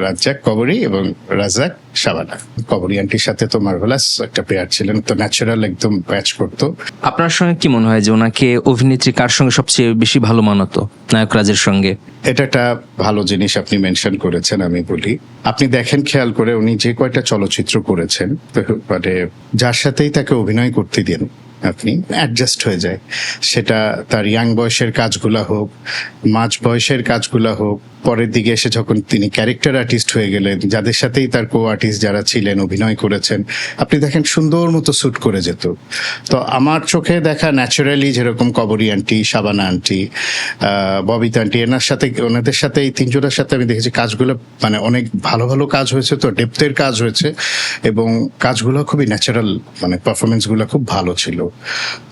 রাজ্জাক কবরী এবং রাজাক শাবানা। কবরী আন্টির সাথে তো মার্ভেলাস একটা পেয়ার ছিলেন, তো ন্যাচারাল একদম ম্যাচ করতো। আপনার সঙ্গে কি মনে হয় যে ওনাকে অভিনেত্রী কার সঙ্গে সবচেয়ে বেশি ভালো মানাতো নায়ক রাজের সঙ্গে? এটা একটা ভালো জিনিস আপনি মেনশন করেছেন। আমি বলি, আপনি দেখেন খেয়াল করে উনি যে কয়টা চলচ্চিত্র করেছেন, মানে যার সাথেই তাকে অভিনয় করতে দিন আপনি অ্যাডজাস্ট হয়ে যায়। সেটা তার ইয়াং বয়সের কাজগুলা হোক, মাঝ বয়সের কাজগুলা হোক, পরের দিকে এসে যখন তিনি ক্যারেক্টার আর্টিস্ট হয়ে গেলেন, যাদের সাথেই তার কো আর্টিস্ট যারা ছিলেন অভিনয় করেছেন, আপনি দেখেন সুন্দর মতো স্যুট করে যেত। তো আমার চোখে দেখা ন্যাচারালি যেরকম Kabori aunty, Shabana aunty, Babita aunty, ওনাদের সাথে এই তিনজনের সাথে আমি দেখেছি কাজগুলো মানে অনেক ভালো ভালো কাজ হয়েছে, তো ডেপথের কাজ হয়েছে এবং কাজগুলো খুবই ন্যাচারাল, মানে পারফরমেন্সগুলো খুব ভালো ছিল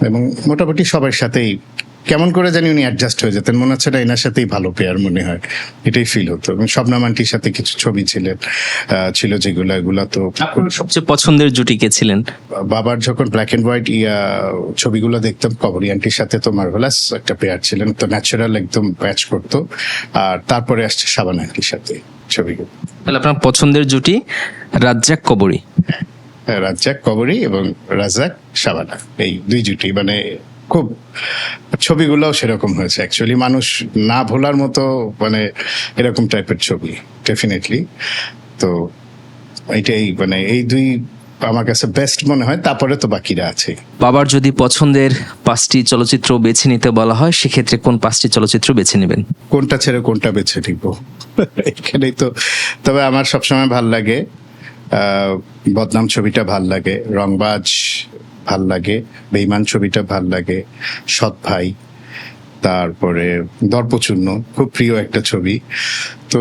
এবং মোটামুটি সবার সাথেই কেমন করে জানি উনি অ্যাডজাস্ট হয়ে যেতেন, মনে হচ্ছে না এনার সাথেই ভালো পেয়ার মনে হয়, এটাই ফিল হতো। এবং শবনম আন্টির সাথে কিছু ছবি ছিল যেগুলো, এগুলা তো সবচেয়ে পছন্দের জুটি কে ছিলেন? বাবার যখন ব্ল্যাক এন্ড হোয়াইট ছবিগুলো দেখতাম, কবরী আন্টির সাথে তো মার্ভেলাস একটা পেয়ার ছিলেন, তো ন্যাচারাল একদম ম্যাচ করতো। আর তারপরে আসছে শাবানা আন্টির সাথে ছবিগুলো। তাহলে আপনার পছন্দের জুটি রাজ্জাক কবরী? রাজ্জাক কবরী এবং রাজাক শাবানা, এই দুই জুটি মানে খুব, ছবিগুলোও সেরকম হয়েছে অ্যাকচুয়ালি, মানুষ না ভোলার মতো, মানে এরকম টাইপের ছবি ডেফিনেটলি। তো এইটাই মানে এই দুই আমার কাছে বেস্ট মনে হয়, তারপরে তো বাকিরা আছে। বাবার যদি পছন্দের 5টি চলচ্চিত্র বেছে নিতে বলা হয়, সেক্ষেত্রে কোন 5টি চলচ্চিত্র বেছে নেবেন? কোনটা ছেড়ে কোনটা বেছে নিব এখানেই তো। তবে আমার সবসময় ভাল লাগে বদনাম ছবিটা, ভাল লাগে রংবাজ, ভাল লাগে বেঈমান ছবিটা, ভাল লাগে সৎ ভাই, তারপরে দর্পচূর্ণ খুব প্রিয় একটা ছবি। তো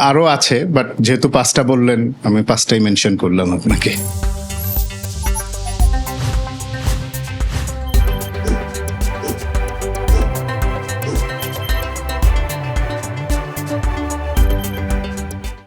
আরো আছে, বাট যেহেতু 5টা বললেন আমি 5টাই মেনশন করলাম আপনাকে।